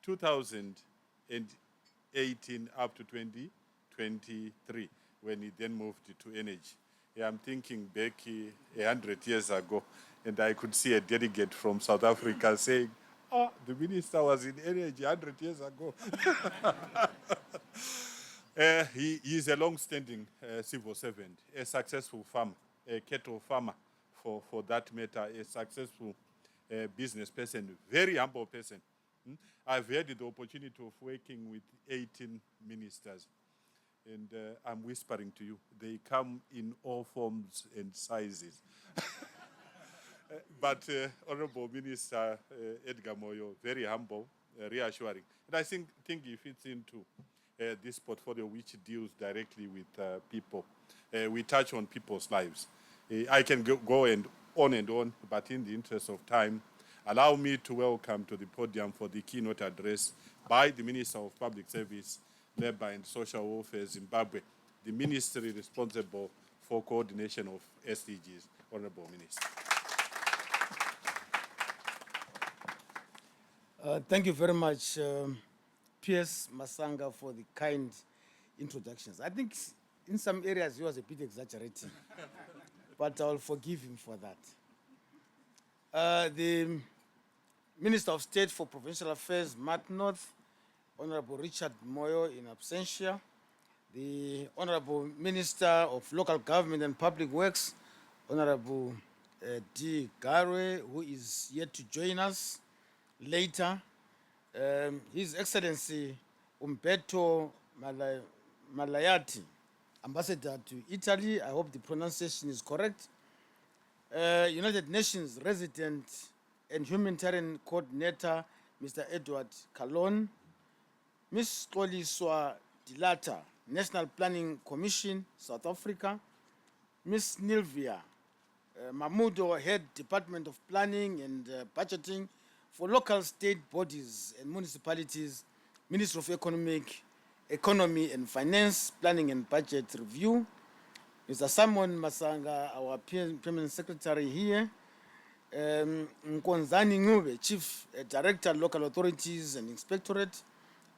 2018 up to 2023, when he then moved to energy. I'm thinking back 100 years ago, and I could see a delegate from South Africa saying, "Oh, the minister was in energy 100 years ago." He is a long-standing civil servant, a successful farmer, a cattle farmer for that matter, a successful business person, very humble person. I've had the opportunity of working with 18 ministers, and I'm whispering to you, they come in all forms and sizes. But Honorable Minister Edgar Moyo, very humble, reassuring. And I think he fits into this portfolio which deals directly with people. We touch on people's lives. I can go and on and on, but in the interest of time, allow me to welcome to the podium for the keynote address by the Minister of Public Service, Labour and Social Welfare, Zimbabwe, the ministry responsible for coordination of SDGs. Honorable Minister. Thank you very much, P.S. Masanga, for the kind introductions. I think in some areas he was a bit exaggerating, but I'll forgive him for that. The Minister of State for Provincial Affairs, Mark North, Honorable Richard Moyo in absentia, the Honorable Minister of Local Government and Public Works, Honorable D. Garwe, who is yet to join us later, His Excellency Umberto Malayati, Ambassador to Italy, I hope the pronunciation is correct, United Nations Resident and Humanitarian Coordinator, Mr. Edward Kalon, Ms. Xoliswa Dilata, National Planning Commission, South Africa, Ms. Nilvia Mamudo, Head Department of Planning and Budgeting for local state bodies and municipalities, Ministry of Economy and Finance, Planning and Budget Review, Mr. Simon Masanga, our Permanent Secretary here, Nkonzani Ngube, Chief Director, Local Authorities and Inspectorate,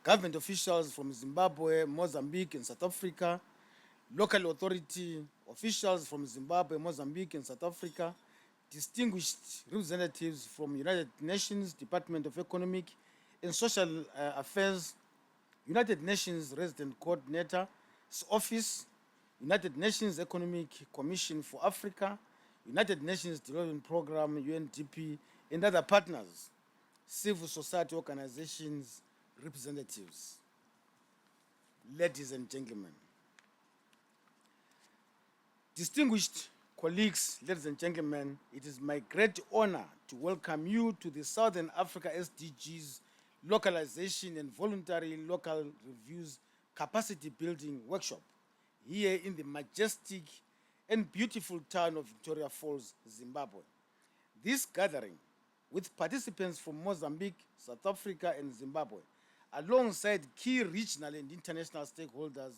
government officials from Zimbabwe, Mozambique, and South Africa, local authority officials from Zimbabwe, Mozambique, and South Africa, distinguished representatives from United Nations Department of Economic and Social Affairs, United Nations Resident Coordinator's Office, United Nations Economic Commission for Africa, United Nations Development Program, UNDP, and other partners, civil society organizations, representatives. Ladies and gentlemen, distinguished colleagues, ladies and gentlemen, it is my great honor to welcome you to the Southern Africa SDGs Localization and Voluntary Local Reviews Capacity Building Workshop here in the majestic and beautiful town of Victoria Falls, Zimbabwe. This gathering, with participants from Mozambique, South Africa, and Zimbabwe, alongside key regional and international stakeholders,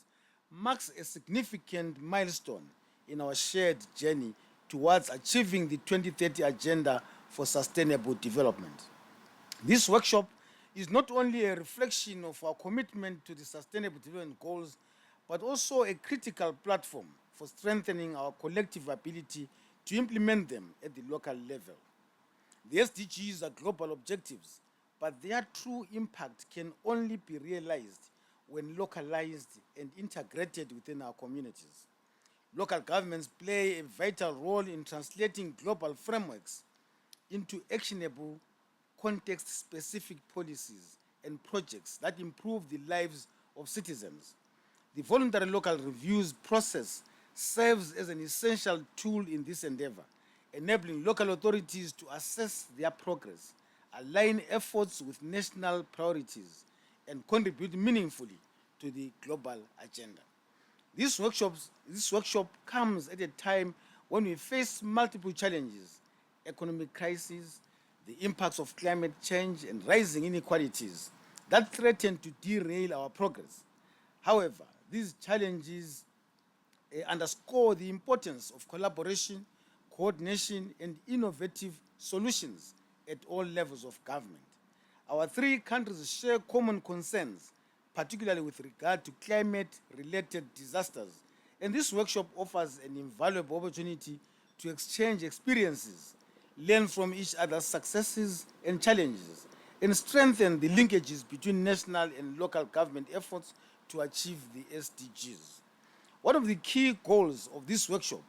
marks a significant milestone in our shared journey towards achieving the 2030 Agenda for Sustainable Development. This workshop is not only a reflection of our commitment to the Sustainable Development Goals, but also a critical platform for strengthening our collective ability to implement them at the local level. The SDGs are global objectives, but their true impact can only be realized when localized and integrated within our communities. Local governments play a vital role in translating global frameworks into actionable, context-specific policies and projects that improve the lives of citizens. The voluntary local reviews process serves as an essential tool in this endeavor, enabling local authorities to assess their progress, align efforts with national priorities, and contribute meaningfully to the global agenda. This workshop comes at a time when we face multiple challenges: economic crises, the impacts of climate change, and rising inequalities that threaten to derail our progress. However, these challenges underscore the importance of collaboration, coordination, and innovative solutions at all levels of government. Our three countries share common concerns, particularly with regard to climate-related disasters, and this workshop offers an invaluable opportunity to exchange experiences, learn from each other's successes and challenges, and strengthen the linkages between national and local government efforts to achieve the SDGs. One of the key goals of this workshop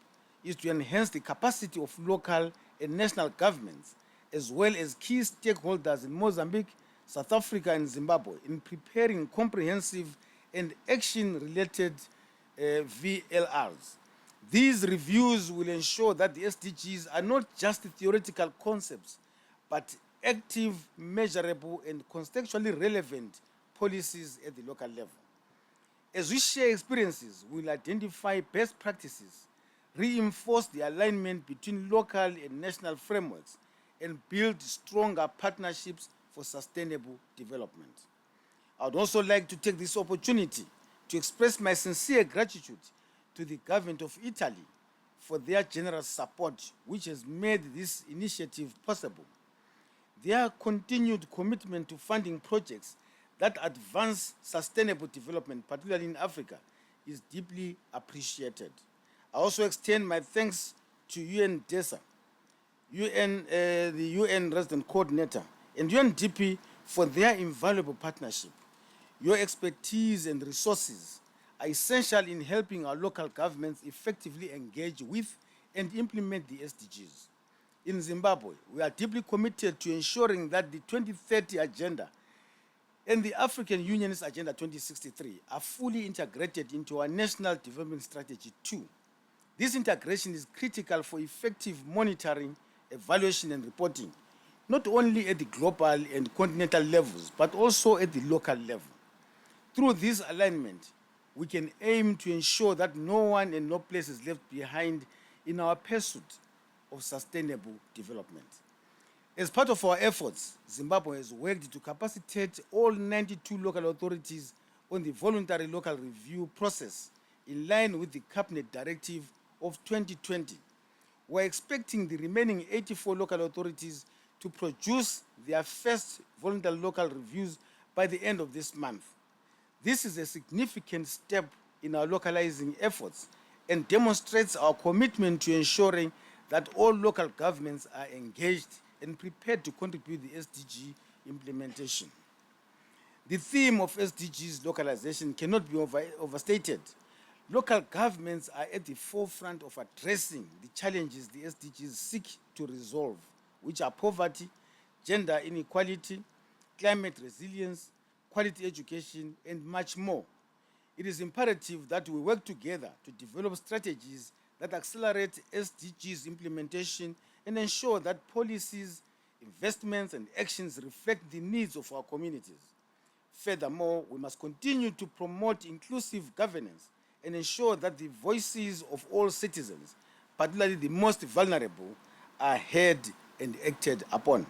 is to enhance the capacity of local and national governments, as well as key stakeholders in Mozambique, South Africa, and Zimbabwe in preparing comprehensive and action-related VLRs. These reviews will ensure that the SDGs are not just theoretical concepts, but active, measurable, and contextually relevant policies at the local level. As we share experiences, we'll identify best practices, reinforce the alignment between local and national frameworks, and build stronger partnerships for sustainable development. I would also like to take this opportunity to express my sincere gratitude to the government of Italy for their generous support, which has made this initiative possible. Their continued commitment to funding projects that advance sustainable development, particularly in Africa, is deeply appreciated. I also extend my thanks to UNDESA, the UN Resident Coordinator, and UNDP for their invaluable partnership. Your expertise and resources are essential in helping our local governments effectively engage with and implement the SDGs. In Zimbabwe, we are deeply committed to ensuring that the 2030 Agenda and the African Union's Agenda 2063 are fully integrated into our National Development Strategy 2. This integration is critical for effective monitoring, evaluation, and reporting, not only at the global and continental levels, but also at the local level. Through this alignment, we can aim to ensure that no one and no place is left behind in our pursuit of sustainable development. As part of our efforts, Zimbabwe has worked to capacitate all 92 local authorities on the voluntary local review process in line with the Cabinet Directive of 2020. We're expecting the remaining 84 local authorities to produce their first voluntary local reviews by the end of this month. This is a significant step in our localizing efforts and demonstrates our commitment to ensuring that all local governments are engaged and prepared to contribute to the SDG implementation. The theme of SDGs localization cannot be overstated. Local governments are at the forefront of addressing the challenges the SDGs seek to resolve, which are poverty, gender inequality, climate resilience, quality education, and much more. It is imperative that we work together to develop strategies that accelerate SDGs implementation and ensure that policies, investments, and actions reflect the needs of our communities. Furthermore, we must continue to promote inclusive governance and ensure that the voices of all citizens, particularly the most vulnerable, are heard and acted upon.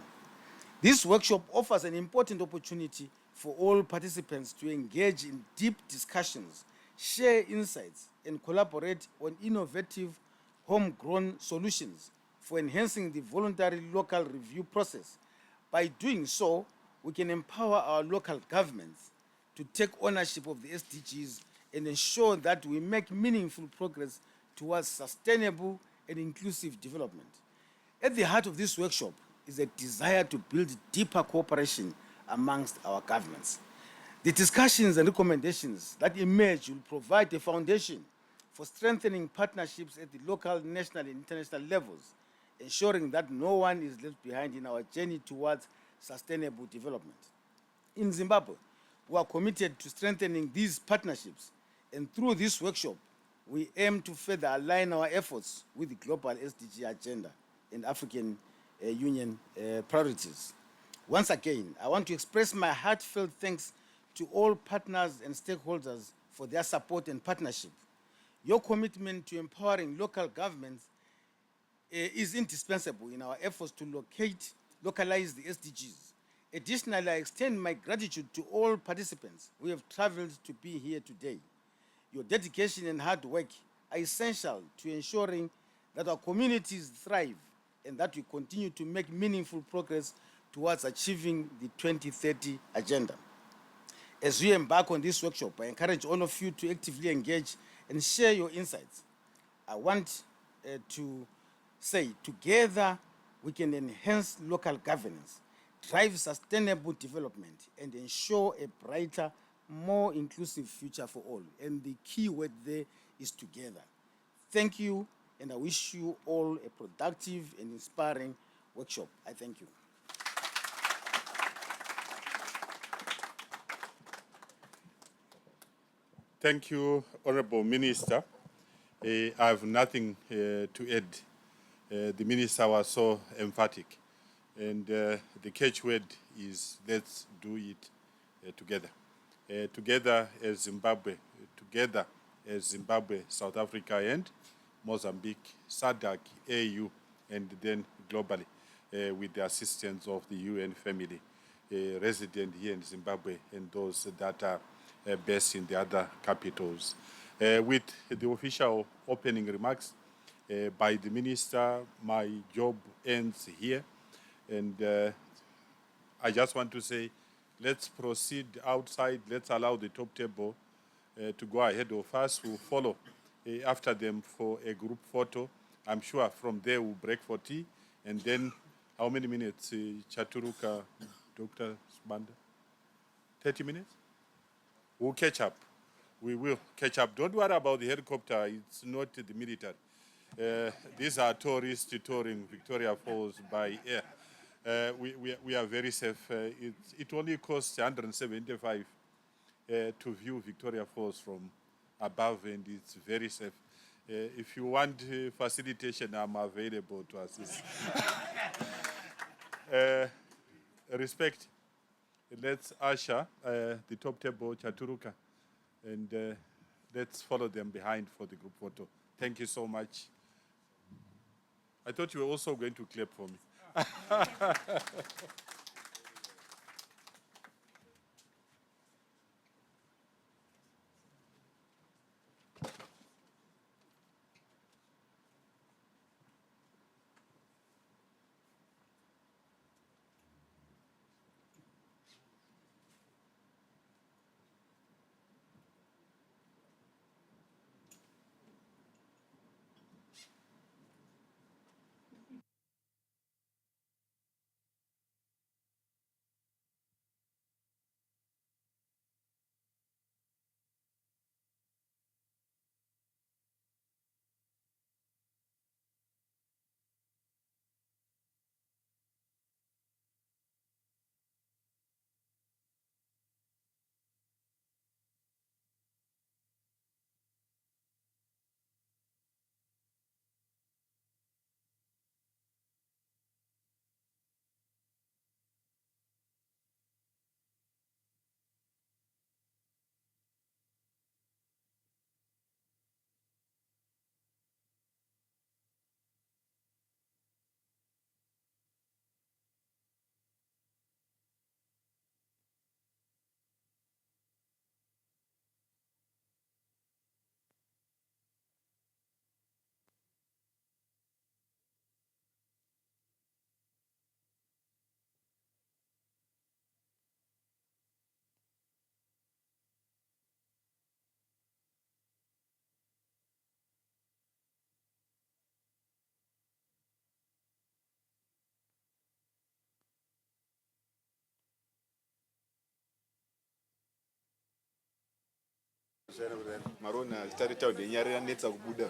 This workshop offers an important opportunity for all participants to engage in deep discussions, share insights, and collaborate on innovative, homegrown solutions for enhancing the voluntary local review process. By doing so, we can empower our local governments to take ownership of the SDGs and ensure that we make meaningful progress towards sustainable and inclusive development. At the heart of this workshop is a desire to build deeper cooperation amongst our governments. The discussions and recommendations that emerge will provide a foundation for strengthening partnerships at the local, national, and international levels, ensuring that no one is left behind in our journey towards sustainable development. In Zimbabwe, we are committed to strengthening these partnerships, and through this workshop, we aim to further align our efforts with the global SDG agenda and African Union priorities. Once again, I want to express my heartfelt thanks to all partners and stakeholders for their support and partnership. Your commitment to empowering local governments is indispensable in our efforts to localize the SDGs. Additionally, I extend my gratitude to all participants who have traveled to be here today. Your dedication and hard work are essential to ensuring that our communities thrive and that we continue to make meaningful progress towards achieving the 2030 Agenda. As we embark on this workshop, I encourage all of you to actively engage and share your insights. I want to say, together we can enhance local governance, drive sustainable development, and ensure a brighter, more inclusive future for all. And the key word there is together. Thank you, and I wish you all a productive and inspiring workshop. I thank you. Thank you, Honorable Minister. I have nothing to add. The Minister was so emphatic. And the catchword is, let's do it together. Together as Zimbabwe, South Africa, and Mozambique, SADC, AU, and then globally with the assistance of the UN family resident here in Zimbabwe and those that are based in the other capitals. With the official opening remarks by the minister, my job ends here. And I just want to say, let's proceed outside. Let's allow the top table to go ahead of us. We'll follow after them for a group photo. I'm sure from there we'll break for tea. And then how many minutes, Chaturuka, Dr. Sbanda? 30 minutes? We'll catch up. We will catch up. Don't worry about the helicopter. It's not the military. These are tourists touring Victoria Falls by air. We are very safe. It only costs 175 to view Victoria Falls from above, and it's very safe. If you want facilitation, I'm available to assist. Respect. Let's usher the top table, Chaturuka, and let's follow them behind for the group photo. Thank you so much. I thought you were also going to clap for me. Marona started out the nyari netsa kubuda.